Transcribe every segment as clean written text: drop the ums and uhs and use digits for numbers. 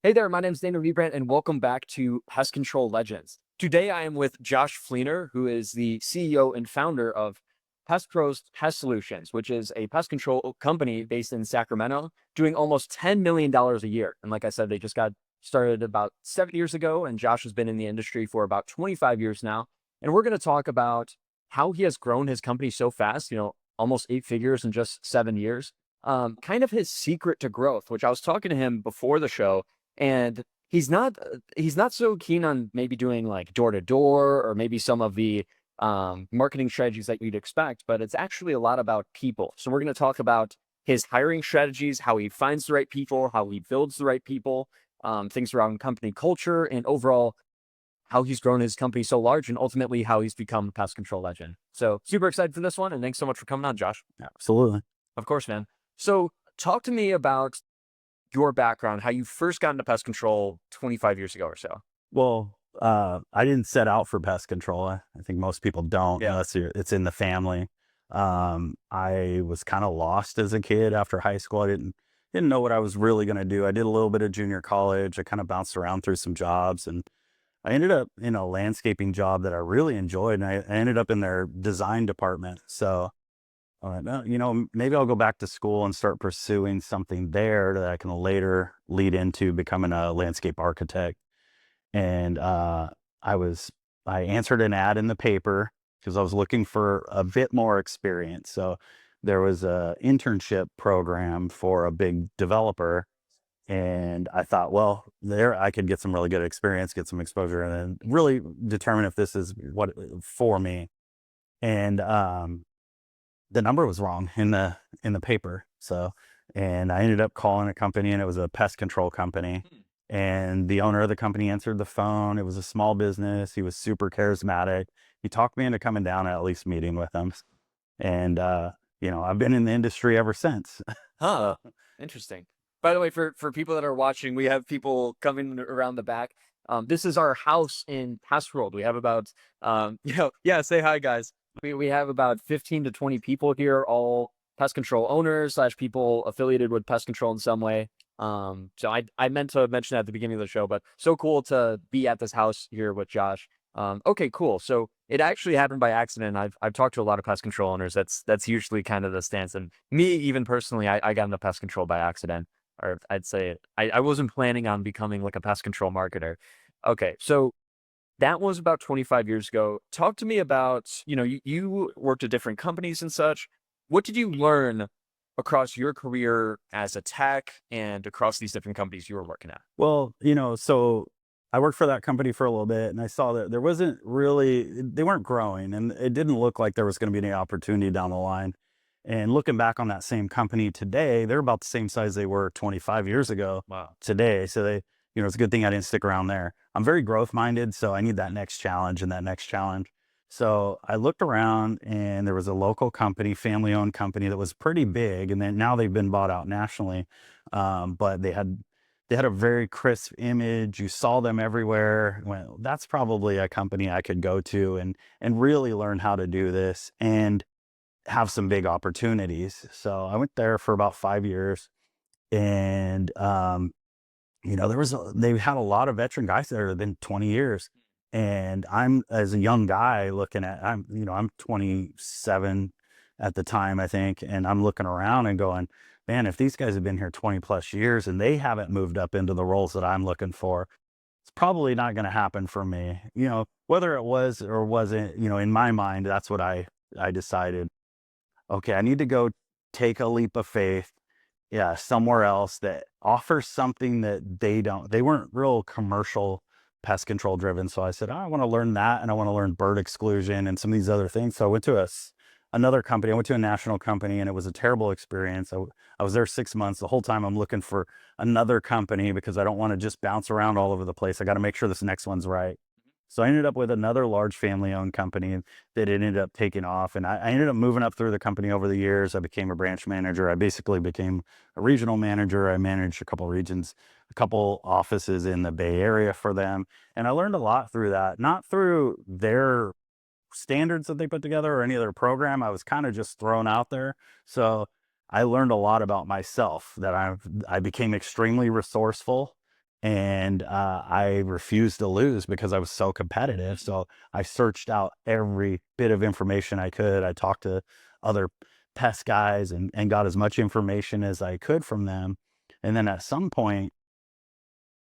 Hey there, my name is Leibrandt, and welcome back to Pest Control Legends. Today I am with Josh Fleenor, who is the CEO and founder of Pest Pros Pest Solutions, which is a pest control company based in Sacramento, doing almost $10 million a year. And like I said, they just got started about 7 years ago, and Josh has been in the industry for about 25 years now. And we're going to talk about how he has grown his company so fast, almost 8 figures in just 7 years. Kind of his secret to growth, which I was talking to him before the show, and he's not so keen on maybe doing like door to door or maybe some of the marketing strategies that you'd expect, but it's actually a lot about people. So we're going to talk about his hiring strategies, how he finds the right people, how he builds the right people, things around company culture, and overall how he's grown his company so large, and ultimately how he's become a pest control legend. So super excited for this one, and thanks so much for coming on, Josh. Absolutely. Of course, man. So talk to me about your background, how you first got into pest control 25 years ago or so. Well, I didn't set out for pest control. I think most people don't Yeah. unless it's in the family. I was kind of lost as a kid after high school. I didn't know what I was really going to do. I did a little bit of junior college. I kind of bounced around through some jobs, and I ended up in a landscaping job that I really enjoyed. And I ended up in their design department. So no, maybe I'll go back to school and start pursuing something there that I can later lead into becoming a landscape architect. And I was, I answered an ad in the paper because I was looking for a bit more experience. So there was a internship program for a big developer. And I thought, well, there I could get some really good experience, get some exposure, and then really determine if this is what for me. And the number was wrong in the paper. So, and I ended up calling a company, and it was a pest control company. Hmm. And the owner of the company answered the phone. It was a small business. He was super charismatic. He talked me into coming down and at least meeting with him. And I've been in the industry ever since. Huh. Interesting. By the way, for people that are watching, we have people coming around the back. This is our house in Pest World. We have about, yeah, say hi, guys. We have about 15 to 20 people here, all pest control owners slash people affiliated with pest control in some way. So I meant to mention that at the beginning of the show, but so cool to be at this house here with Josh. Okay, cool. So it actually happened by accident. I've talked to a lot of pest control owners. That's usually kind of the stance. And me, even personally, I got into pest control by accident, or I'd say I wasn't planning on becoming like a pest control marketer. Okay, so that was about 25 years ago. Talk to me about, you worked at different companies and such. What did you learn across your career as a tech and across these different companies you were working at? Well, so I worked for that company for a little bit, and I saw that there wasn't really, they weren't growing, and it didn't look like there was going to be any opportunity down the line. And looking back on that same company today, they're about the same size they were 25 years ago Wow. today. So it's a good thing I didn't stick around there. I'm very growth minded, so I need that next challenge and that next challenge. So I looked around, and there was a local company, family owned company that was pretty big. And then now they've been bought out nationally. But they had a very crisp image. You saw them everywhere. Well, that's probably a company I could go to and really learn how to do this and have some big opportunities. So I went there for about 5 years, and they had a lot of veteran guys there that have been 20 years. And I'm, as a young guy, looking at, I'm 27 at the time, I think, and I'm looking around and going, man, if these guys have been here 20 plus years and they haven't moved up into the roles that I'm looking for, it's probably not going to happen for me. Whether it was or wasn't, in my mind, that's what I decided. Okay, I need to go take a leap of faith, yeah, somewhere else that offers something that they weren't real commercial pest control driven. So I said, "Oh, I want to learn that, and I want to learn bird exclusion and some of these other things." So I went to another company. I went to a national company, and it was a terrible experience. I was there 6 months. The whole time I'm looking for another company because I don't want to just bounce around all over the place. I got to make sure this next one's right. So I ended up with another large family owned company that ended up taking off. And I ended up moving up through the company over the years. I became a branch manager. I basically became a regional manager. I managed a couple regions, a couple offices in the Bay Area for them. And I learned a lot through that, not through their standards that they put together or any other program. I was kind of just thrown out there. So I learned a lot about myself, that I became extremely resourceful, And I refused to lose because I was so competitive. So I searched out every bit of information I could. I talked to other pest guys and got as much information as I could from them. And then at some point,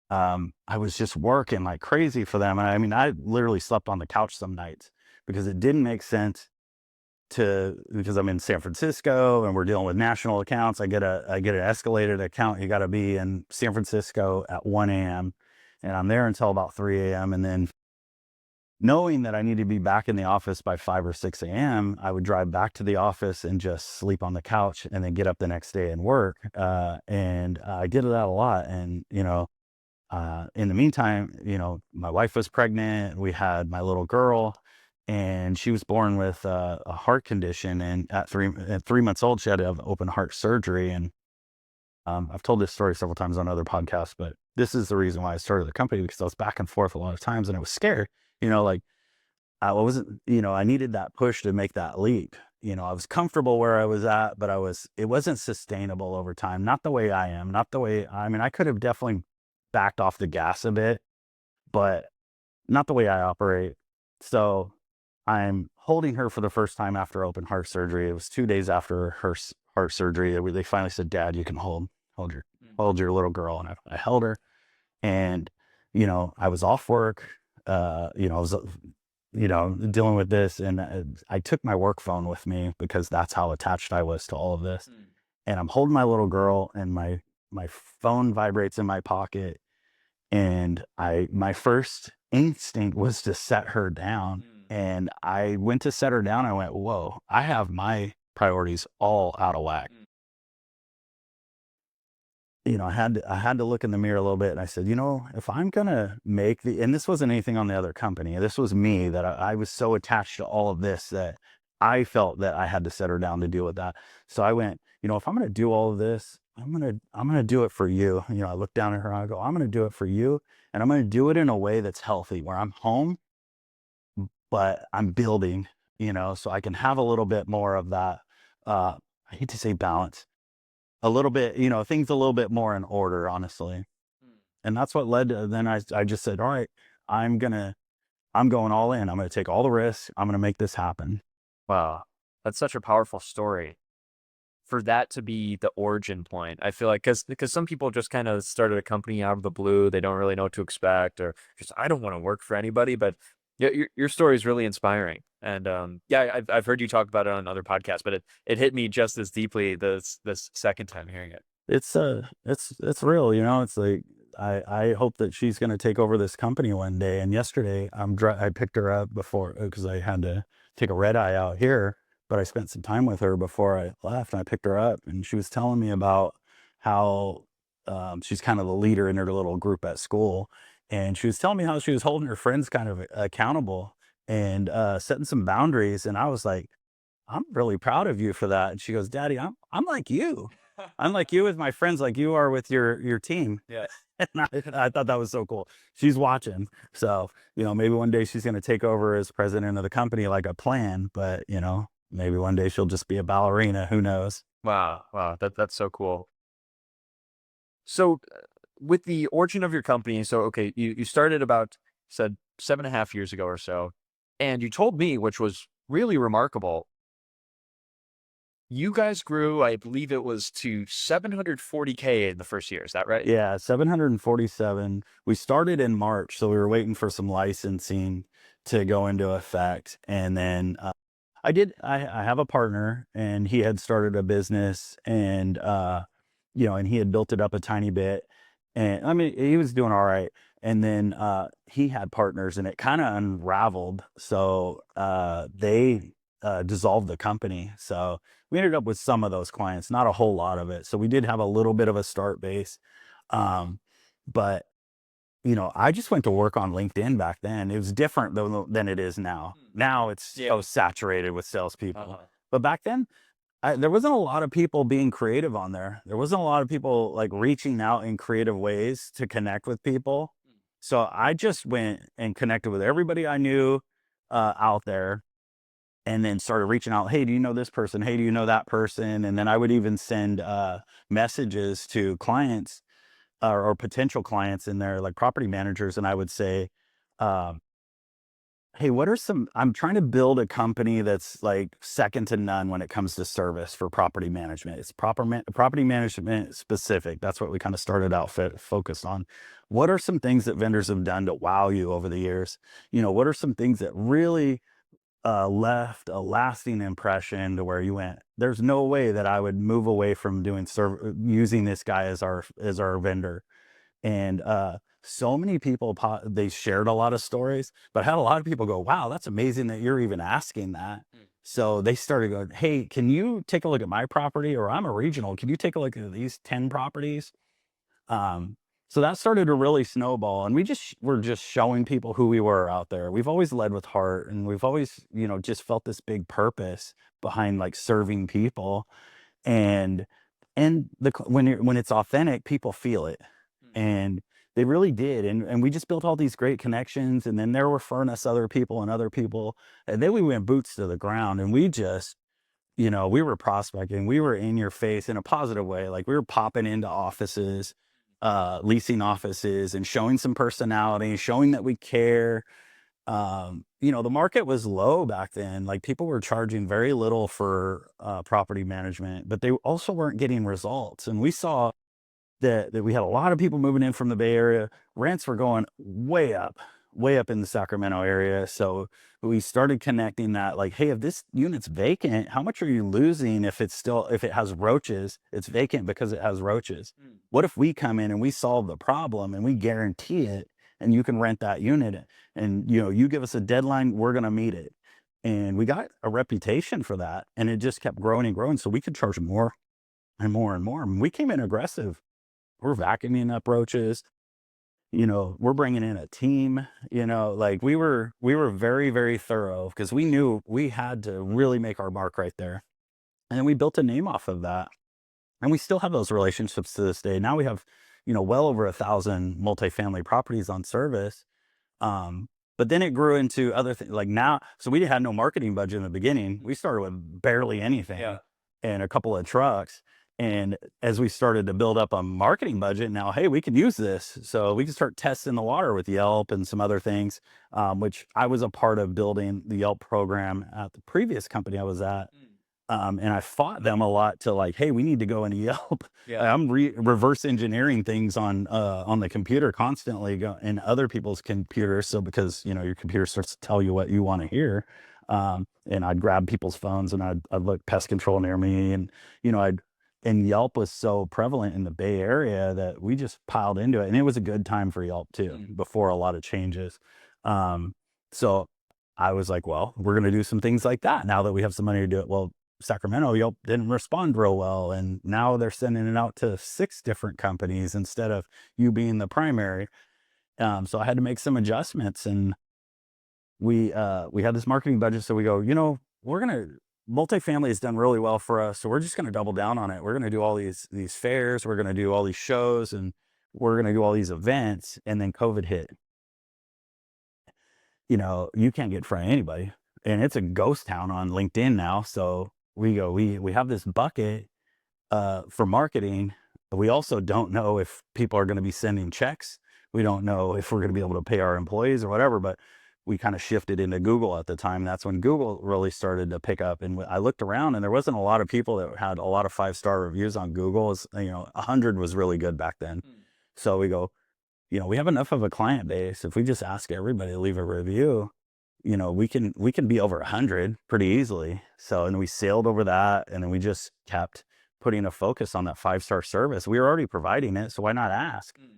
I was just working like crazy for them. And I mean, I literally slept on the couch some nights because it didn't make sense because I'm in San Francisco and we're dealing with national accounts. I get an escalated account. You got to be in San Francisco at 1 a.m. and I'm there until about 3 a.m. And then knowing that I need to be back in the office by 5 or 6 a.m., I would drive back to the office and just sleep on the couch and then get up the next day and work. And I did that a lot. And, in the meantime, my wife was pregnant. We had my little girl, and she was born with a heart condition. And at 3 months old, she had to have open heart surgery. And I've told this story several times on other podcasts, but this is the reason why I started the company, because I was back and forth a lot of times, and I was scared. Like I wasn't, I needed that push to make that leap. I was comfortable where I was at, but it wasn't sustainable over time. Not the way I am, not the way, I mean, I could have definitely backed off the gas a bit, but not the way I operate. So I'm holding her for the first time after open heart surgery. It was 2 days after her heart surgery. They finally said, "Dad, you can hold your, hold your little girl." And I held her, and, I was off work. I was, dealing with this, and I took my work phone with me because that's how attached I was to all of this. And I'm holding my little girl, and my phone vibrates in my pocket, and my first instinct was to set her down. And I went to set her down. I went, "Whoa, I have my priorities all out of whack." I had to look in the mirror a little bit, and I said, if I'm gonna make and this wasn't anything on the other company. This was me, that I was so attached to all of this that I felt that I had to set her down to deal with that. So I went, if I'm gonna do all of this, I'm gonna do it for you. I looked down at her and I go, "I'm gonna do it for you, and I'm gonna do it in a way that's healthy, where I'm home, but I'm building, so I can have a little bit more of that, I hate to say balance, a little bit, things a little bit more in order, honestly." And that's what led to, then I just said, "All right, I'm going all in. I'm gonna take all the risks. I'm gonna make this happen." Wow. That's such a powerful story. For that to be the origin point, I feel like, because some people just kind of started a company out of the blue. They don't really know what to expect, or just, I don't want to work for anybody. But yeah, your story is really inspiring. And yeah, I've heard you talk about it on other podcasts, but it hit me just as deeply this second time hearing it. It's real, it's like, I hope that she's gonna take over this company one day. And yesterday, I picked her up before, because I had to take a red eye out here, but I spent some time with her before I left, and I picked her up, and she was telling me about how, she's kind of the leader in her little group at school, and she was telling me how she was holding her friends kind of accountable, and setting some boundaries. And I was like, "I'm really proud of you for that." And she goes, "Daddy, I'm like you. I'm like you with my friends, like you are with your team." Yeah. And I thought that was so cool. She's watching. So, maybe one day she's going to take over as president of the company, like a plan, but, maybe one day she'll just be a ballerina. Who knows? Wow. Wow. That's so cool. So, with the origin of your company, so okay, you started about, said, 7.5 years ago or so, and you told me, which was really remarkable, you guys grew, I believe it was to 740K in the first year. Is that right? Yeah, 747. We started in March, so we were waiting for some licensing to go into effect. And then I have a partner, and he had started a business, and and he had built it up a tiny bit. And I mean, he was doing all right. And then he had partners, and it kind of unraveled. So they dissolved the company. So we ended up with some of those clients, not a whole lot of it. So we did have a little bit of a start base. Um, but I just went to work on LinkedIn back then. It was different though than it is now. Now it's Yeah. so saturated with salespeople. Uh-huh. But back then, there wasn't a lot of people being creative on there. There wasn't a lot of people like reaching out in creative ways to connect with people. So I just went and connected with everybody I knew out there, and then started reaching out. "Hey, do you know this person? Hey, do you know that person?" And then I would even send messages to clients or potential clients in there, like property managers, and I would say, um, hey, what are some I'm trying to build a company that's like second to none when it comes to service for property management. It's property management specific. That's what we kind of started out focused on. What are some things that vendors have done to wow you over the years? What are some things that really left a lasting impression to where you went, there's no way that I would move away from using this guy as our vendor. And so many people they shared a lot of stories, but I had a lot of people go, wow, that's amazing that you're even asking that. Mm. So they started going, hey, can you take a look at my property? Or I'm a regional, can you take a look at these 10 properties? um so that started to really snowball, and we're just showing people who we were out there. We've always led with heart, and we've always, just felt this big purpose behind like serving people. And when it's authentic, people feel it. Mm. And they really did. And we just built all these great connections, and then they're referring us other people and other people. And then we went boots to the ground, and we just, we were prospecting. We were in your face in a positive way. Like, we were popping into offices, leasing offices, and showing some personality, showing that we care. The market was low back then. Like, people were charging very little for property management, but they also weren't getting results. And we saw that we had a lot of people moving in from the Bay Area. Rents were going way up in the Sacramento area. So we started connecting that, like, hey, if this unit's vacant, how much are you losing if if it has roaches? It's vacant because it has roaches. Mm. What if we come in and we solve the problem and we guarantee it, and you can rent that unit, and you give us a deadline, we're going to meet it. And we got a reputation for that, and it just kept growing and growing. So we could charge more and more and more. And we came in aggressive. We're vacuuming up roaches. We're bringing in a team. Like, we were very, very thorough, because we knew we had to really make our mark right there. And we built a name off of that. And we still have those relationships to this day. Now we have, well over 1,000 multifamily properties on service. Um, but then it grew into other things, like now. So we had no marketing budget in the beginning. We started with barely anything, Yeah. and a couple of trucks. And as we started to build up a marketing budget, now, hey, we can use this. So we can start testing the water with Yelp and some other things, which I was a part of building the Yelp program at the previous company I was at. Mm. And I fought them a lot to, like, hey, we need to go into Yelp. Yeah. I'm reverse engineering things on the computer constantly, in other people's computers. So, because your computer starts to tell you what you want to hear. And I'd grab people's phones, and I'd look pest control near me, and I'd and Yelp was so prevalent in the Bay Area that we just piled into it, and it was a good time for Yelp too, Mm. before a lot of changes. So I was like, well, we're going to do some things like that now that we have some money to do it. Well, Sacramento, Yelp didn't respond real well, and now they're sending it out to 6 different companies instead of you being the primary. So I had to make some adjustments, and we had this marketing budget. So we go, we're gonna multifamily has done really well for us, so we're just gonna double down on it. We're gonna do all these fairs, we're gonna do all these shows, and we're gonna do all these events. And then COVID hit. You can't get in front of anybody, and it's a ghost town on LinkedIn now. So we have this bucket for marketing. But we also don't know if people are going to be sending checks. We don't know if we're going to be able to pay our employees or whatever. But we kind of shifted into Google at the time. That's when Google really started to pick up. And I looked around, and there wasn't a lot of people that had a lot of 5-star reviews on Google. 100 was really good back then. Mm. So we go, we have enough of a client base. If we just ask everybody to leave a review, we can be over 100 pretty easily. So, and we sailed over that, and then we just kept putting a focus on that 5-star service. We were already providing it, so why not ask? Mm.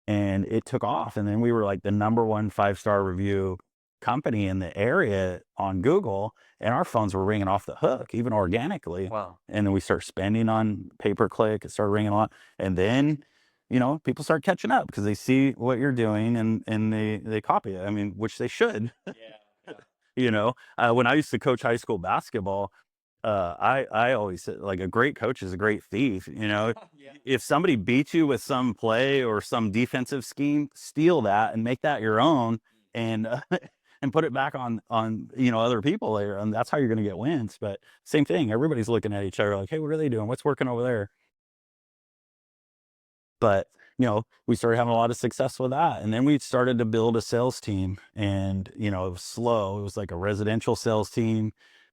And it took off. And then we were like the number one 5-star review company in the area on Google, and our phones were ringing off the hook, even organically. Wow. And then we start spending on pay-per-click. It started ringing a lot. And then, people start catching up because they see what you're doing, and they copy it. I mean, which they should. Yeah. When I used to coach high school basketball, I always said, like, a great coach is a great thief. Yeah. If somebody beats you with some play or some defensive scheme, steal that and make that your own, and and put it back on other people there, and that's how you're going to get wins. But same thing, everybody's looking at each other like, hey, what are they doing? What's working over there? But we started having a lot of success with that. And then we started to build a sales team, and, it was slow. It was like a residential sales team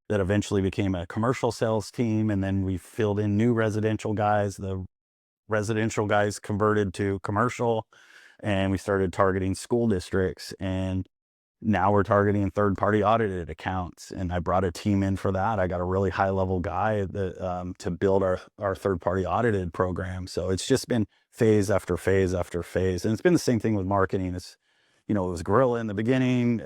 that eventually became a commercial sales team. And then we filled in new residential guys. The residential guys converted to commercial, and we started targeting school districts. And now we're targeting third-party audited accounts, and I brought a team in for that. I got a really high-level guy that to build our third-party audited program. So it's just been phase after phase after phase, and it's been the same thing with marketing. It was guerrilla in the beginning,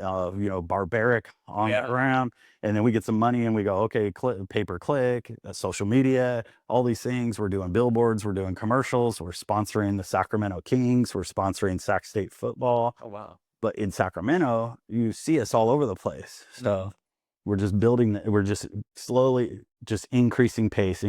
barbaric on the ground, and then we get some money and we go, okay, pay per click, social media, all these things. We're doing billboards, we're doing commercials, we're sponsoring the Sacramento Kings, we're sponsoring Sac State football. Oh, wow. But in Sacramento, you see us all over the place. So we're just we're just slowly just increasing pace.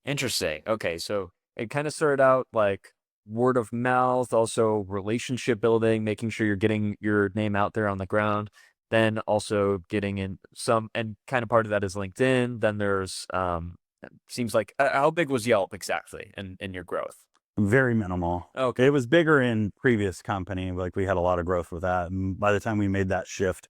Interesting. Okay, so it kind of started out like word of mouth, also relationship building, making sure you're getting your name out there on the ground, then also getting in some, and kind of part of that is LinkedIn. Then there's seems like how big was Yelp exactly in your growth? Very minimal. Okay. It was bigger in previous company. Like, we had a lot of growth with that. And by the time we made that shift,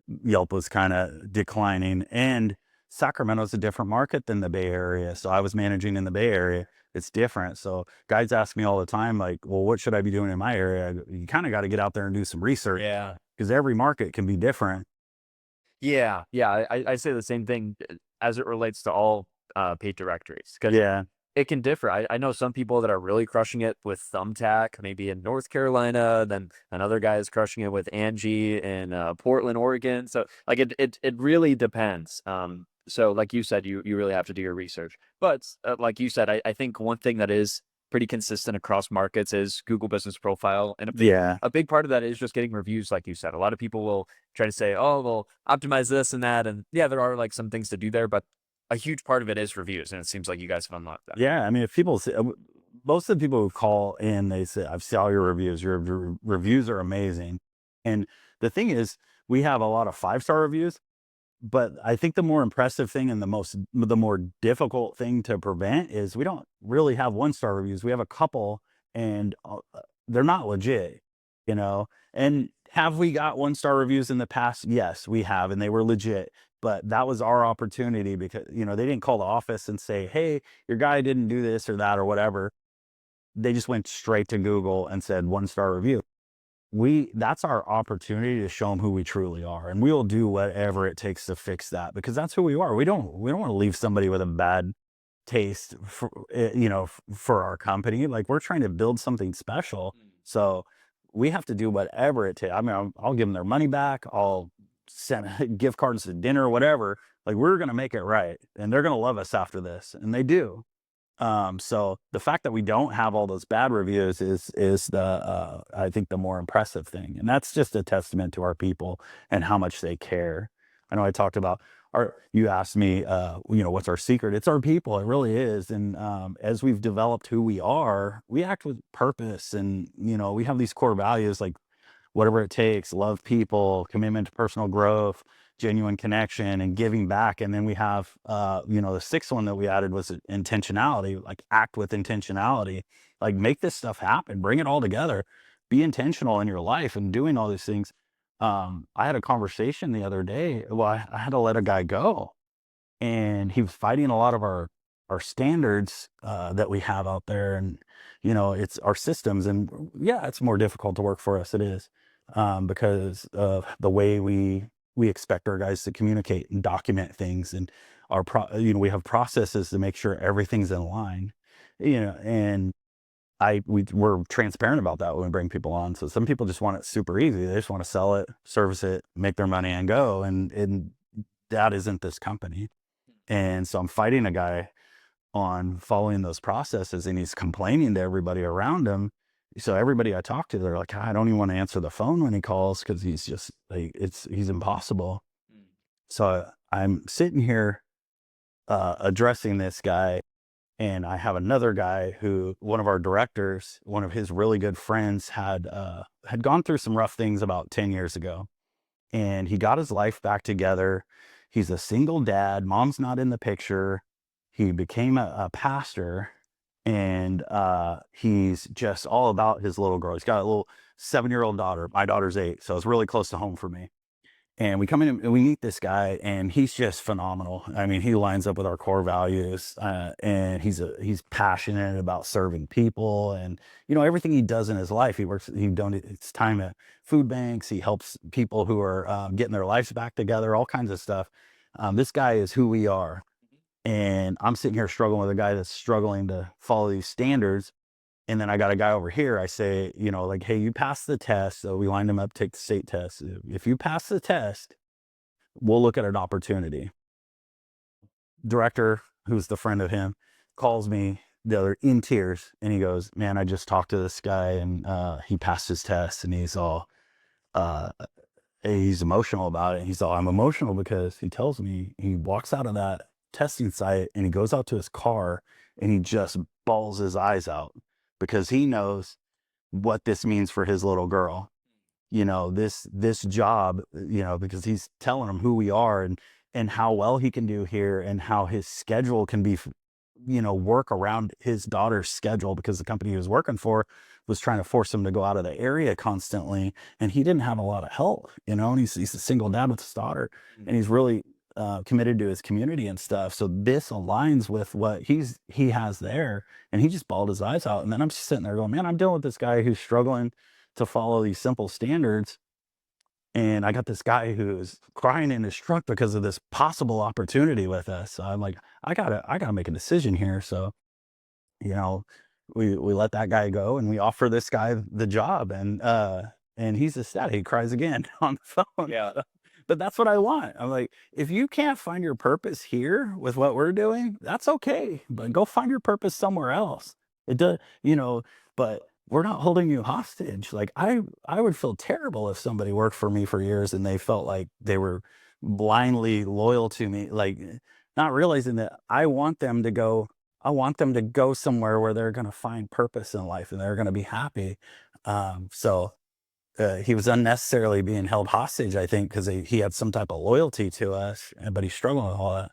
Yelp was kind of declining. And Sacramento's a different market than the Bay Area. So I was managing in the Bay Area. It's different. So guys ask me all the time, like, well, what should I be doing in my area? You kind of got to get out there and do some research, Yeah. because every market can be different. Yeah. Yeah. I say the same thing as it relates to all paid directories, because Yeah. it can differ. I know some people that are really crushing it with Thumbtack, maybe in North Carolina. Then another guy is crushing it with Angie in Portland, Oregon. So like it really depends. So like you said, you really have to do your research. But like you said, I think one thing that is pretty consistent across markets is Google Business Profile, and Yeah. a big part of that is just getting reviews. Like you said, a lot of people will try to say, oh, well, optimize this and that, and yeah, there are like some things to do there, but a huge part of it is reviews, and it seems like you guys have unlocked that. Yeah, I mean, if people say, most of the people who call in, they say, "I've seen all your reviews. Your reviews are amazing." And the thing is, we have a lot of 5-star reviews, but I think the more impressive thing and the more difficult thing to prevent is we don't really have 1-star reviews. We have a couple, and they're not legit, you know. And have we got 1-star reviews in the past? Yes, we have, and they were legit. But that was our opportunity, because they didn't call the office and say, "Hey, your guy didn't do this or that or whatever." They just went straight to Google and said 1-star review. That's our opportunity to show them who we truly are, and we will do whatever it takes to fix that, because that's who we are. We don't want to leave somebody with a bad taste for our company. Like, we're trying to build something special. So we have to do whatever it takes. I mean, I'll give them their money back. I'll send gift cards to dinner, whatever. Like, we're going to make it right, and they're going to love us after this. And they do. So the fact that we don't have all those bad reviews is the I think the more impressive thing, and that's just a testament to our people and how much they care. I know I talked about you asked me, what's our secret? It's our people. It really is. And as we've developed who we are, we act with purpose, and we have these core values, like whatever it takes, love people, commitment to personal growth, genuine connection, and giving back. And then we have, the sixth one that we added was intentionality, like act with intentionality, like make this stuff happen, bring it all together, be intentional in your life and doing all these things. I had a conversation the other day. Well, I had to let a guy go, and he was fighting a lot of our standards that we have out there. And it's our systems, and yeah, it's more difficult to work for us. It is, because of the way we expect our guys to communicate and document things, and we have processes to make sure everything's in line, and we're transparent about that when we bring people on. So some people just want it super easy. They just want to sell it, service it, make their money, and go. And that isn't this company. And so I'm fighting a guy on following those processes, and he's complaining to everybody around him. So everybody I talk to, they're like, I don't even want to answer the phone when he calls, because he's just like, he's impossible. So I'm sitting here addressing this guy, and I have another guy who, one of our directors, one of his really good friends, had gone through some rough things about 10 years ago, and he got his life back together. He's a single dad. Mom's not in the picture. He became a pastor, and he's just all about his little girl. He's got a little 7-year-old daughter. My daughter's 8, so it's really close to home for me. And we come in and we meet this guy, and he's just phenomenal. I mean, he lines up with our core values, and he's passionate about serving people, and everything he does in his life. He donates time at food banks. He helps people who are getting their lives back together. All kinds of stuff. This guy is who we are, and I'm sitting here struggling with a guy that's struggling to follow these standards. And then I got a guy over here. I say, like, hey, you passed the test. So we lined him up, take the state test. If you pass the test, we'll look at an opportunity. Director, who's the friend of him, calls me the other in tears, and he goes, man, I just talked to this guy, and he passed his test, and uh, he's emotional about it. He's all, I'm emotional because he tells me he walks out of that testing site and he goes out to his car and he just bawls his eyes out because he knows what this means for his little girl. This job, because he's telling him who we are and how well he can do here and how his schedule can be, work around his daughter's schedule, because the company he was working for was trying to force him to go out of the area constantly, and he didn't have a lot of help, and he's a single dad with his daughter, and he's really committed to his community and stuff. So this aligns with what he has there, and he just bawled his eyes out. And then I'm just sitting there going, man, I'm dealing with this guy who's struggling to follow these simple standards, and I got this guy who's crying in his truck because of this possible opportunity with us. So I'm like, I gotta make a decision here. So, you know, we let that guy go and we offer this guy the job, and he's ecstatic. He cries again on the phone. Yeah. But that's what I want. I'm like, if you can't find your purpose here with what we're doing, that's okay. But go find your purpose somewhere else. It does, but we're not holding you hostage. Like I would feel terrible if somebody worked for me for years and they felt like they were blindly loyal to me, like not realizing that I want them to go somewhere where they're going to find purpose in life and they're going to be happy. So he was unnecessarily being held hostage, I think, because he had some type of loyalty to us, but he's struggling with all that.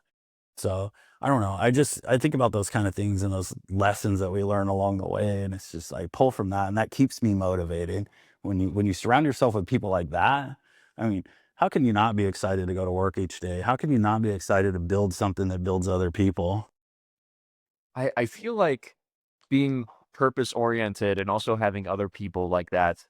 So I don't know. I think about those kind of things and those lessons that we learn along the way, and it's just I pull from that, and that keeps me motivated. When you surround yourself with people like that, I mean, how can you not be excited to go to work each day? How can you not be excited to build something that builds other people? I feel like being purpose oriented and also having other people like that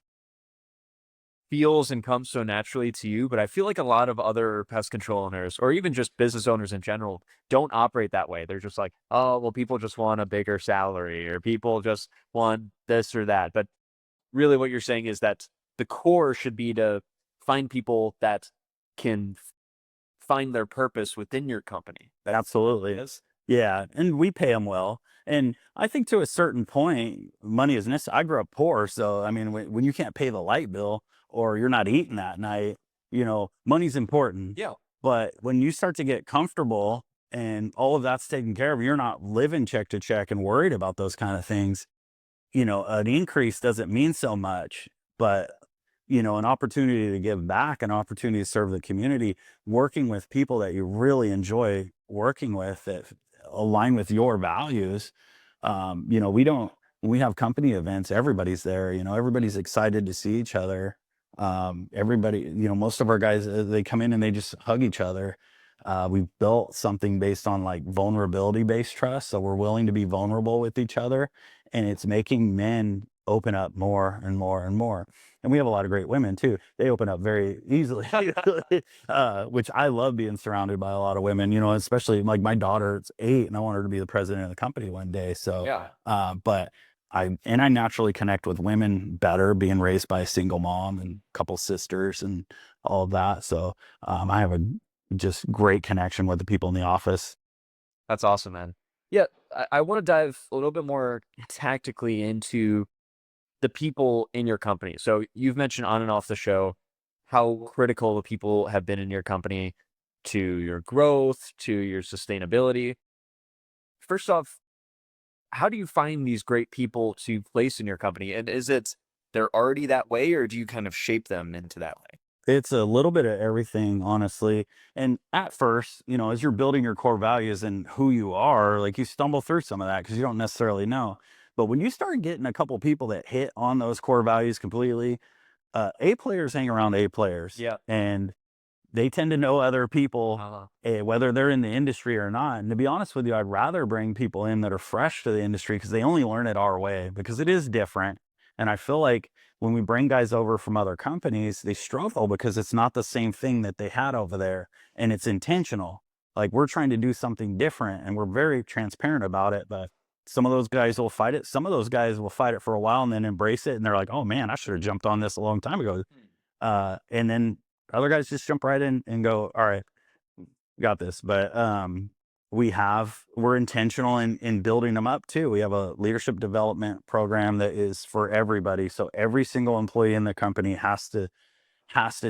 feels and comes so naturally to you, but I feel like a lot of other pest control owners or even just business owners in general don't operate that way. They're just like, oh, well, people just want a bigger salary or people just want this or that. But really what you're saying is that the core should be to find people that can find their purpose within your company. Absolutely. Yes. Yeah, and we pay them well. And I think to a certain point, money is necessary. I grew up poor, so I mean, when you can't pay the light bill or you're not eating that night, money's important. Yeah. But when you start to get comfortable and all of that's taken care of, you're not living check to check and worried about those kind of things. An increase doesn't mean so much, but an opportunity to give back, an opportunity to serve the community, working with people that you really enjoy working with that align with your values. We don't, when we have company events, everybody's there, everybody's excited to see each other. Everybody, most of our guys, they come in and they just hug each other. We've built something based on like vulnerability based trust. So we're willing to be vulnerable with each other, and it's making men open up more and more and more. And we have a lot of great women too. They open up very easily, which I love being surrounded by a lot of women, especially like my daughter's 8 and I want her to be the president of the company one day. So, Yeah. but I naturally connect with women better being raised by a single mom and a couple sisters and all of that. So, I have a just great connection with the people in the office. That's awesome, man. Yeah. I want to dive a little bit more tactically into the people in your company. So you've mentioned on and off the show how critical the people have been in your company to your growth, to your sustainability. First off, how do you find these great people to place in your company? And is it they're already that way, or do you kind of shape them into that way? It's a little bit of everything, honestly. And at first, as you're building your core values and who you are, like you stumble through some of that because you don't necessarily know. But when you start getting a couple people that hit on those core values completely, A players hang around A players, Yeah. and they tend to know other people, Uh-huh. whether they're in the industry or not. And to be honest with you, I'd rather bring people in that are fresh to the industry because they only learn it our way because it is different. And I feel like when we bring guys over from other companies, they struggle because it's not the same thing that they had over there, and it's intentional. Like we're trying to do something different and we're very transparent about it, but some of those guys will fight it. Some of those guys will fight it for a while and then embrace it. And they're like, oh man, I should have jumped on this a long time ago. Hmm. And then other guys just jump right in and go, all right, got this. But we're intentional in building them up too. We have a leadership development program that is for everybody. So every single employee in the company has to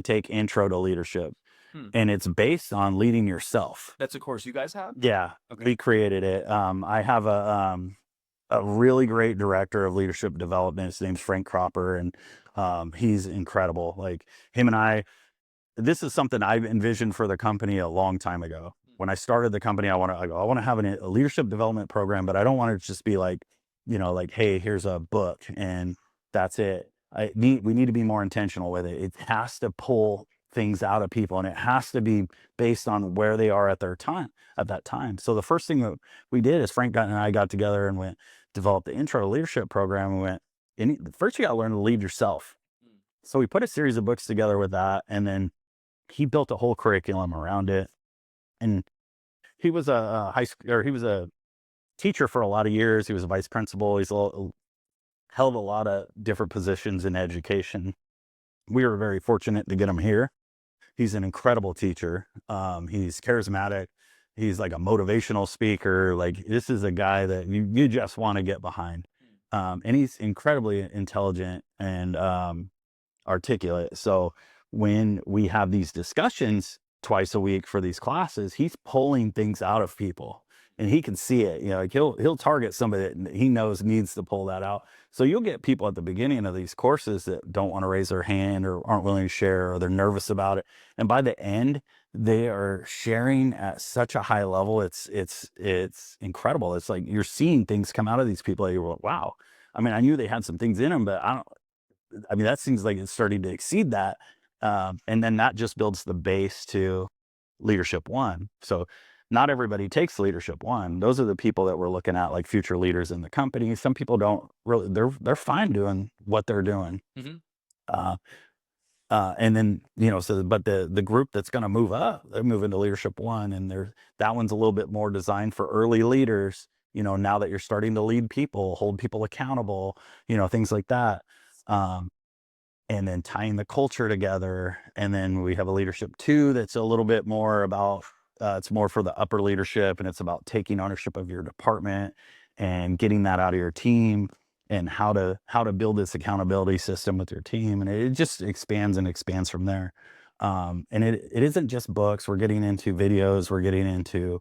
take intro to leadership. Hmm. And it's based on leading yourself. That's a course you guys have? Yeah. Okay. We created it. I have a really great director of leadership development. His name's Frank Cropper, and he's incredible. Like him and I, this is something I've envisioned for the company a long time ago. When I started the company, I want to have a leadership development program, but I don't want it to just be like, like, hey, here's a book and that's it. We need to be more intentional with it. It has to pull things out of people, and it has to be based on where they are at that time. So the first thing that we did is and I got together and developed the intro to leadership program. We went, first you got to learn to lead yourself. So we put a series of books together with that, and then he built a whole curriculum around it. And he was a high school, or he was a teacher for a lot of years. He was a vice principal. Held a lot of different positions in education. We were very fortunate to get him here. He's an incredible teacher. He's charismatic. He's like a motivational speaker. Like this is a guy that you just want to get behind. And he's incredibly intelligent and articulate. So when we have these discussions twice a week for these classes, he's pulling things out of people, and he can see it. Like he'll target somebody that he knows needs to pull that out. So you'll get people at the beginning of these courses that don't want to raise their hand or aren't willing to share, or they're nervous about it. And by the end, they are sharing at such a high level. It's incredible. It's like you're seeing things come out of these people. You're like, wow. I mean, I knew they had some things in them, but that seems like it's starting to exceed that. And then that just builds the base to Leadership One. So not everybody takes Leadership One. Those are the people that we're looking at, like future leaders in the company. Some people don't really, they're fine doing what they're doing. Mm-hmm. And then, but the group that's going to move up, they're moving to Leadership One, and that one's a little bit more designed for early leaders, now that you're starting to lead people, hold people accountable, things like that. And then tying the culture together. And then we have a Leadership Two that's a little bit more about, it's more for the upper leadership, and it's about taking ownership of your department and getting that out of your team, and how to build this accountability system with your team. And it just expands and expands from there. And it isn't just books. We're getting into videos. We're getting into,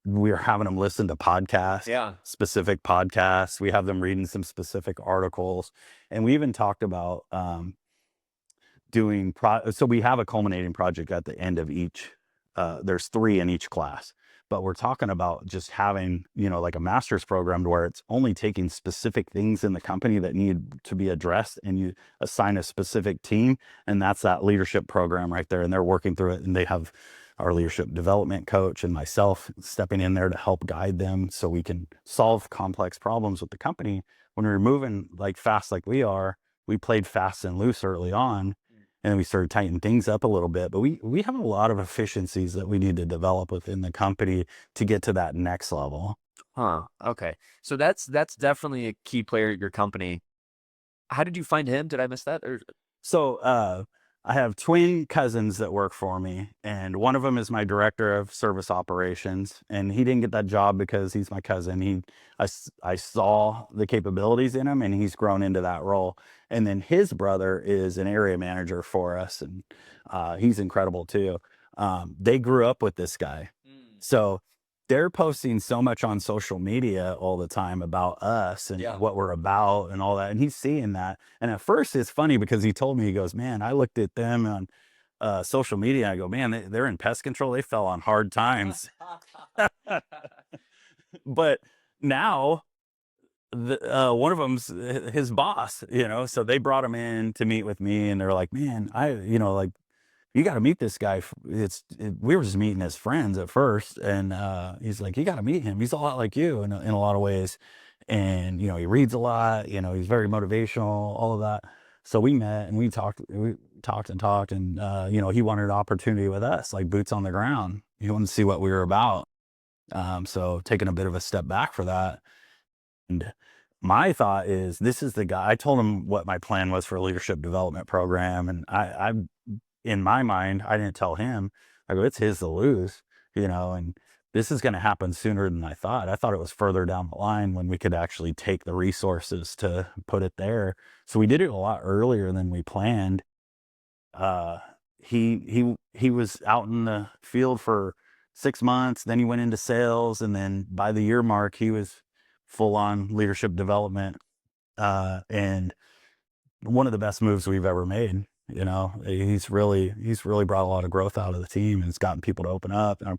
we're having them listen to podcasts. Yeah. Specific podcasts. We have them reading some specific articles. And we even talked about so we have a culminating project at the end of each. There's 3 in each class, but we're talking about just having, like a master's program where it's only taking specific things in the company that need to be addressed, and you assign a specific team, and that's that leadership program right there. And they're working through it, and they have our leadership development coach and myself stepping in there to help guide them so we can solve complex problems with the company. When we're moving like fast like we are, we played fast and loose early on, and we started tightening things up a little bit. But we have a lot of efficiencies that we need to develop within the company to get to that next level. Huh. Okay. So that's definitely a key player at your company. How did you find him? Did I miss that? Or So I have twin cousins that work for me, and one of them is my director of service operations, and he didn't get that job because he's my cousin. I saw the capabilities in him, and he's grown into that role. And then his brother is an area manager for us, and he's incredible too. They grew up with this guy. So they're posting so much on social media all the time about us and Yeah. what we're about and all that. And he's seeing that. And at first it's funny because he told me, he goes, man, I looked at them on social media. I go, man, they're in pest control. They fell on hard times. But now one of them's his boss, so they brought him in to meet with me and they're like, man, like, you got to meet this guy. We were just meeting as friends at first. And he's like, you got to meet him. He's a lot like you in a lot of ways. And, he reads a lot, he's very motivational, all of that. So we met and we talked and talked. And, he wanted an opportunity with us, like boots on the ground. He wanted to see what we were about. So taking a bit of a step back for that. And my thought is, this is the guy. I told him what my plan was for a leadership development program. And in my mind, I didn't tell him. I go, it's his to lose, and this is going to happen sooner than I thought. I thought it was further down the line when we could actually take the resources to put it there. So we did it a lot earlier than we planned. Uh, he was out in the field for 6 months. Then he went into sales, and then by the year mark, he was full on leadership development. And one of the best moves we've ever made. He's really brought a lot of growth out of the team, and it's gotten people to open up. And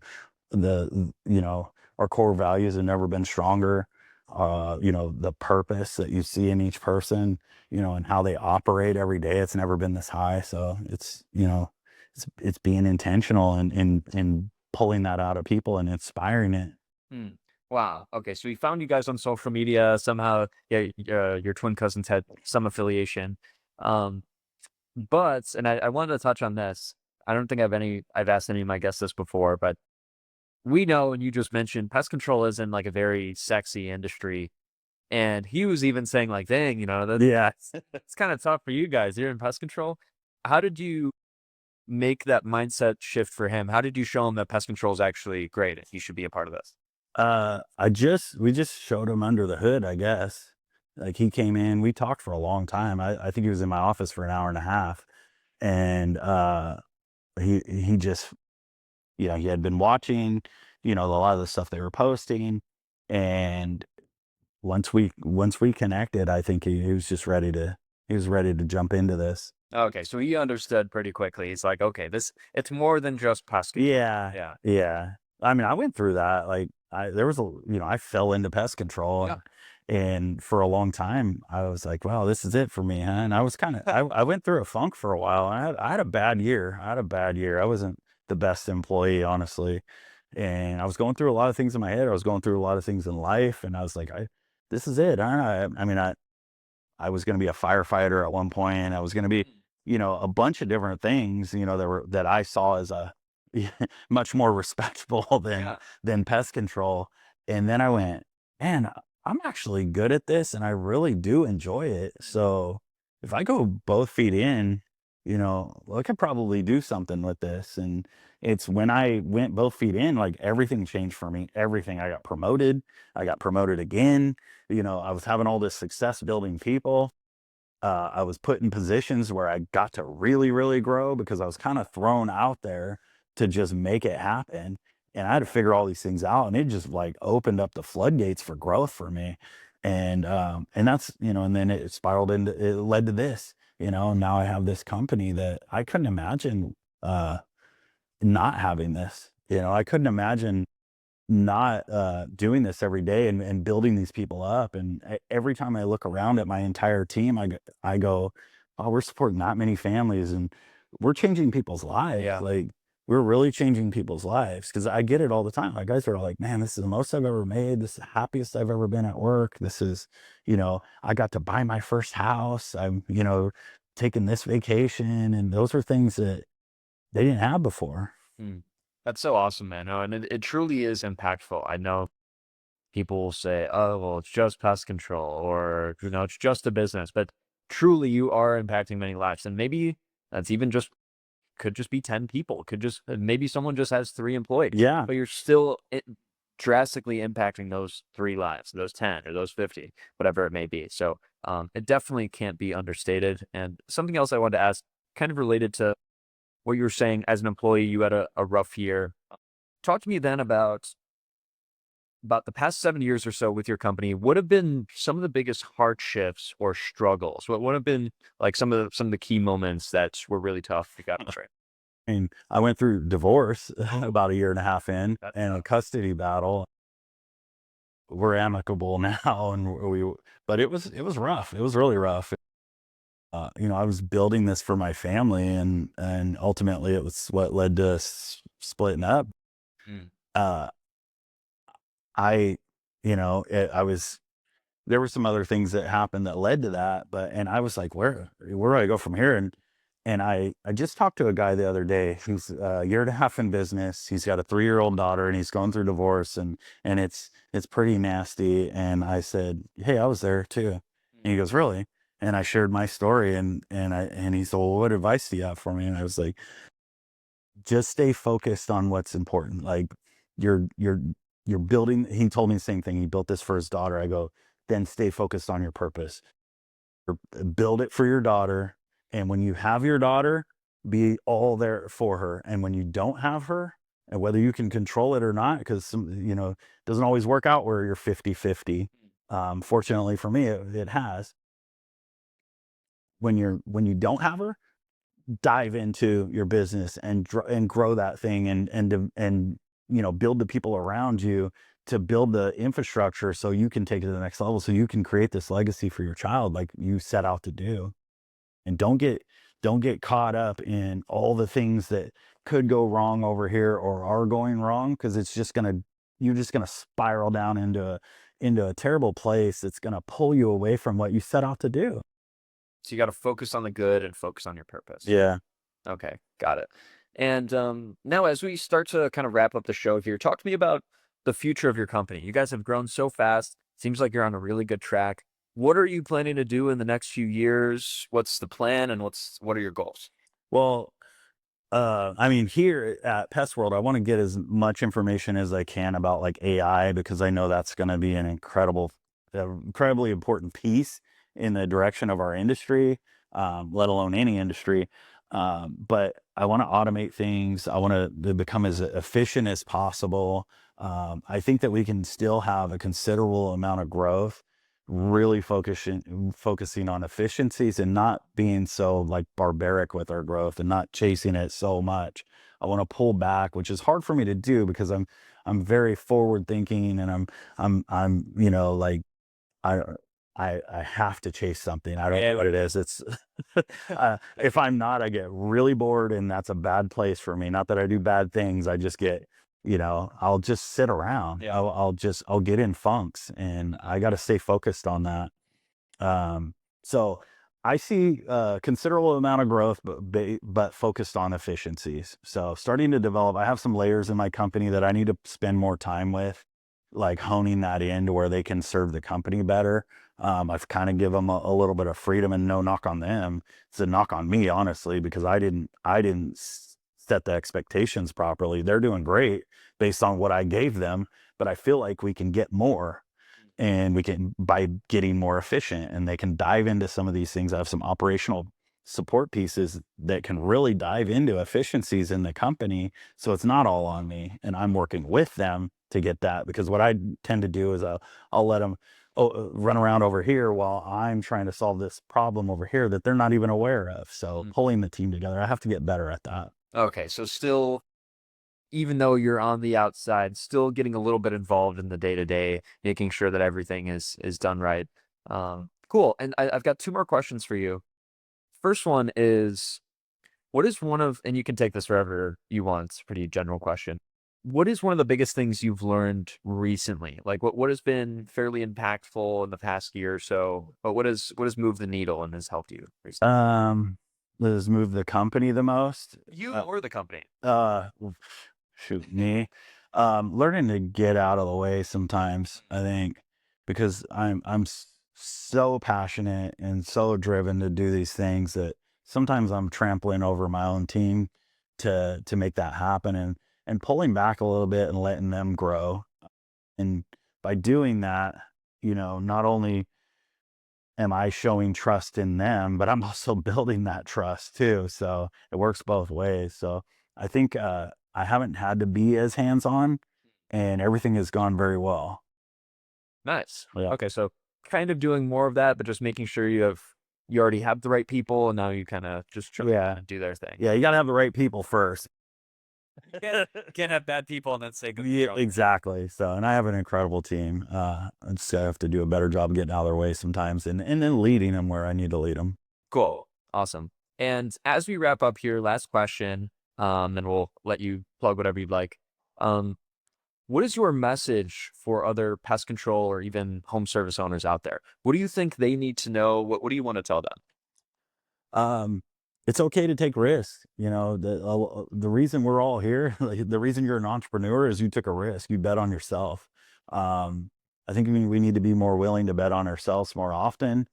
our core values have never been stronger. The purpose that you see in each person, and how they operate every day, it's never been this high. So it's being intentional and pulling that out of people and inspiring it. Hmm. Wow. Okay. So we found you guys on social media somehow. Yeah. Your twin cousins had some affiliation. Um, and I wanted to touch on this. I don't think I've asked any of my guests this before, but we know, and you just mentioned pest control isn't like a very sexy industry. And he was even saying like, dang, Yeah. it's kind of tough for you guys. You're in pest control. How did you make that mindset shift for him? How did you show him that pest control is actually great and he should be a part of this? We just showed him under the hood, I guess. Like, he came in, we talked for a long time. I think he was in my office for an hour and a half. And he just, he had been watching, a lot of the stuff they were posting. And once we connected, I think he was ready to jump into this. Okay, so he understood pretty quickly. He's like, okay, it's more than just pest control. Yeah, Yeah. yeah. I mean, I went through that. Like, I fell into pest control, Yeah. and for a long time, I was like, "Wow, this is it for me, huh?" And I was kind of, I went through a funk for a while. I had a bad year. I had a bad year. I wasn't the best employee, honestly, and I was going through a lot of things in my head. I was going through a lot of things in life, and I was like, this is it. I mean, I was going to be a firefighter at one point. I was going to be, a bunch of different things, that I saw as a much more respectable Yeah. than pest control. And then I went, man, I'm actually good at this and I really do enjoy it. So if I go both feet in, I could probably do something with this. And it's when I went both feet in, like, everything changed for me. Everything. I got promoted. I got promoted again. I was having all this success building people. I was put in positions where I got to really, really grow because I was kind of thrown out there to just make it happen. And I had to figure all these things out. And it just, like, opened up the floodgates for growth for me. And that's, and then it spiraled into, it led to this, and now I have this company that I couldn't imagine not having this. I couldn't imagine not doing this every day and building these people up. And every time I look around at my entire team, I go, oh, we're supporting that many families and we're changing people's lives. Yeah. Like, we're really changing people's lives, because I get it all the time. Like, guys are like, man, this is the most I've ever made. This is the happiest I've ever been at work. This is, I got to buy my first house. I'm, taking this vacation. And those are things that they didn't have before. Mm. That's so awesome, man. No, and it truly is impactful. I know people will say, oh, well, it's just pest control or, it's just a business, but truly you are impacting many lives. And maybe that's even could just be 10 people, could just, maybe someone just has 3 employees, Yeah. but you're still drastically impacting those 3 lives, those 10 or those 50, whatever it may be. So it definitely can't be understated. And something else I wanted to ask, kind of related to what you were saying, as an employee, you had a rough year. Talk to me then about about the past 7 years or so with your company, what have been some of the biggest hardships or struggles? What have been like some of the key moments that were really tough to get through? And I went through divorce about a year and a half in, That's and a tough. custody battle. We're amicable now, but it was rough. It was really rough. I was building this for my family, and ultimately it was what led to us splitting up. Mm. Uh, I, I was there were some other things that happened that led to that, and I was like, where do I go from here? And I just talked to a guy the other day who's a year and a half in business. He's got a 3-year-old daughter, and he's going through divorce, and it's pretty nasty. And I said, hey, I was there too. And he goes, really? And I shared my story, and he said, well, what advice do you have for me? And I was like, just stay focused on what's important. Like you're building. He told me the same thing. He built this for his daughter. I go, then stay focused on your purpose. Build it for your daughter. And when you have your daughter, be all there for her. And when you don't have her, and whether you can control it or not, because it doesn't always work out where you're 50-50. Fortunately for me, it has. When you don't have her, dive into your business and grow that thing, and build the people around you to build the infrastructure so you can take it to the next level, so you can create this legacy for your child like you set out to do. And don't get caught up in all the things that could go wrong over here or are going wrong, because you're just gonna spiral down into a terrible place that's gonna pull you away from what you set out to do. So you got to focus on the good and focus on your purpose. Yeah. Okay, got it. And now, as we start to kind of wrap up the show here, talk to me about the future of your company. You guys have grown so fast. Seems like you're on a really good track. What are you planning to do in the next few years? What's the plan, and what are your goals? Well, I mean, here at Pest World, I want to get as much information as I can about like AI, because I know that's going to be an incredibly important piece in the direction of our industry, let alone any industry. But I want to automate things. I want to become as efficient as possible. I think that we can still have a considerable amount of growth, really focusing on efficiencies and not being so like barbaric with our growth and not chasing it so much. I want to pull back, which is hard for me to do because I'm very forward thinking, and I'm like I I have to chase something. I don't know what it is. It's if I'm not, I get really bored, and that's a bad place for me. Not that I do bad things. I just get, I'll just sit around. Yeah. I'll get in funks, and I got to stay focused on that. So I see a considerable amount of growth, but focused on efficiencies. So starting to develop, I have some layers in my company that I need to spend more time with, like honing that in to where they can serve the company better. I've kind of give them a little bit of freedom, and no knock on them. It's a knock on me, honestly, because I didn't set the expectations properly. They're doing great based on what I gave them, but I feel like we can get more, and we can by getting more efficient, and they can dive into some of these things. I have some operational support pieces that can really dive into efficiencies in the company, so it's not all on me, and I'm working with them to get that. Because what I tend to do is I'll let them run around over here while I'm trying to solve this problem over here that they're not even aware of. So Mm. pulling the team together, I have to get better at that. Okay, so still, even though you're on the outside, still getting a little bit involved in the day to day, making sure that everything is done right. Cool. And I've got two more questions for you. First one is, what is one of, and you can take this wherever you want. It's a pretty general question. What is one of the biggest things you've learned recently? Like what has been fairly impactful in the past year or so? But what has moved the needle and has helped you recently? Um, has moved the company the most. You or the company? Uh, Shoot, me. Learning to get out of the way sometimes, I think, because so passionate and so driven to do these things that sometimes I'm trampling over my own team to make that happen, and pulling back a little bit and letting them grow. And by doing that, not only am I showing trust in them, but I'm also building that trust too. So it works both ways. So I think I haven't had to be as hands on, and everything has gone very well. Nice. Yeah. Okay, so kind of doing more of that, but just making sure you already have the right people, and now you kind of just try Yeah. to do their thing. Yeah. You got to have the right people first. Can't have bad people and then say good. Yeah, exactly. So, and I have an incredible team. I just have to do a better job of getting out of their way sometimes, and then leading them where I need to lead them. Cool. Awesome. And as we wrap up here, last question, then we'll let you plug whatever you'd like. Um, what is your message for other pest control or even home service owners out there? What do you think they need to know? What do you want to tell them? Um, it's okay to take risks. You know, the reason we're all here, like, the reason you're an entrepreneur is you took a risk. You bet on yourself. I think we need to be more willing to bet on ourselves more often,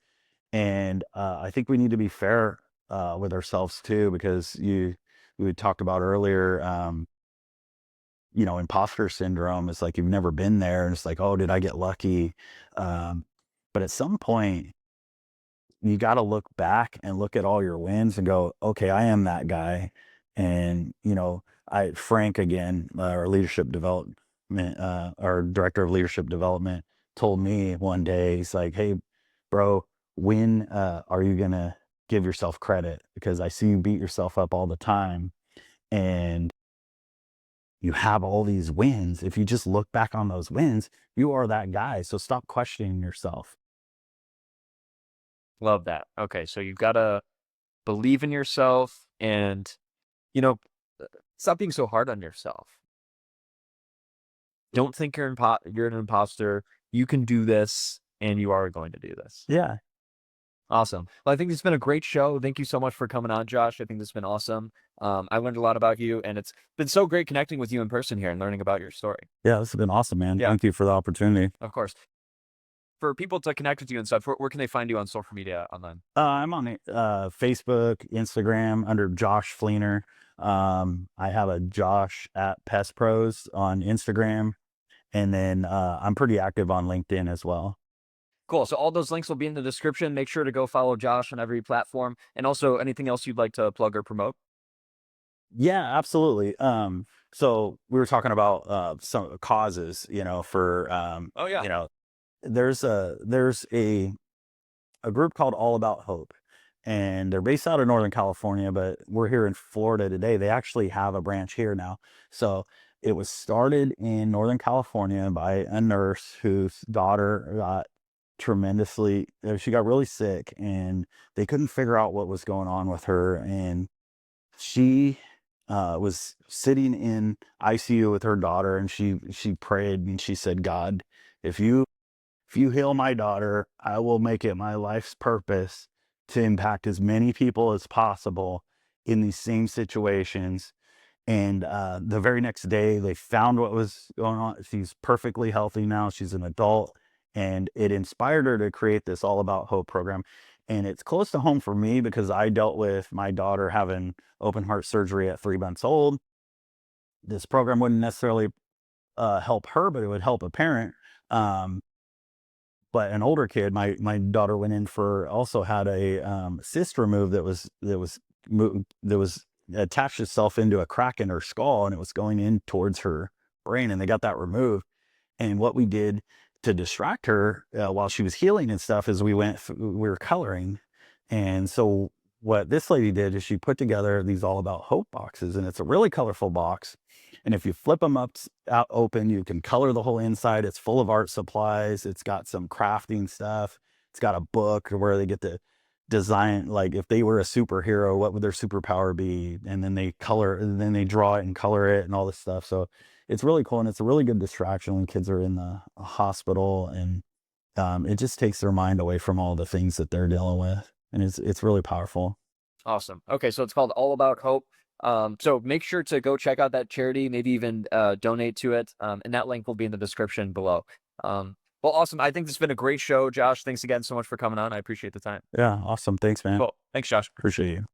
and I think we need to be fair with ourselves too, because we talked about earlier. You know, imposter syndrome. It's like you've never been there, and it's like, oh, did I get lucky? Um, but at some point, you got to look back and look at all your wins and go, okay, I am that guy. And, you know, Frank again, our leadership development, our director of leadership development told me one day, he's like, hey, bro, when are you going to give yourself credit? Because I see you beat yourself up all the time and you have all these wins. If you just look back on those wins, you are that guy. So stop questioning yourself. Love that. Okay, so you've got to believe in yourself and, you know, stop being so hard on yourself. Don't think you're an imposter. You can do this, and you are going to do this. Yeah. Awesome. Well, I think it's been a great show. Thank you so much for coming on, Josh. I think this has been awesome. I learned a lot about you, and it's been so great connecting with you in person here and learning about your story. Yeah. This has been awesome, man. Yeah, Thank you for the opportunity. of course. For people to connect with you and stuff, where can they find you on social media online? I'm on Facebook, Instagram under Josh Fleenor. I have a Josh at Pest Pros on Instagram, and then I'm pretty active on LinkedIn as well. Cool. So all those links will be in the description. Make sure to go follow Josh on every platform. And also anything else you'd like to plug or promote? Yeah, absolutely. So we were talking about some causes, you know, for Oh, yeah. you know, there's a group called All About Hope, and they're based out of Northern California, but we're here in Florida today. They actually have a branch here now. So it was started in Northern California by a nurse whose daughter got she got really sick, and they couldn't figure out what was going on with her. And she was sitting in ICU with her daughter, and she prayed and she said, God, if you heal my daughter, I will make it my life's purpose to impact as many people as possible in these same situations. And the very next day, they found what was going on. She's perfectly healthy now. She's an adult. And it inspired her to create this All About Hope program. And it's close to home for me because I dealt with my daughter having open heart surgery at 3 months old. This program wouldn't necessarily help her, but it would help a parent. Um, but an older kid, my daughter went in for also had a cyst removed that was attached itself into a crack in her skull, and it was going in towards her brain, and they got that removed. And what we did to distract her while she was healing and stuff is we were coloring. And so what this lady did is she put together these All About Hope boxes, and it's a really colorful box. And if you flip them out open, you can color the whole inside. It's full of art supplies. It's got some crafting stuff. It's got a book where they get to design, like if they were a superhero, what would their superpower be? And then then they draw it and color it and all this stuff. So it's really cool, and it's a really good distraction when kids are in the hospital, and it just takes their mind away from all the things that they're dealing with, and it's really powerful. Awesome. Okay, so it's called All About Hope. So make sure to go check out that charity, maybe even donate to it. And that link will be in the description below. Well, awesome. I think this has been a great show, Josh. Thanks again so much for coming on. I appreciate the time. Yeah, awesome. Thanks, man. Cool. Thanks, Josh. Appreciate you.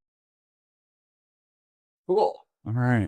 Cool. All right.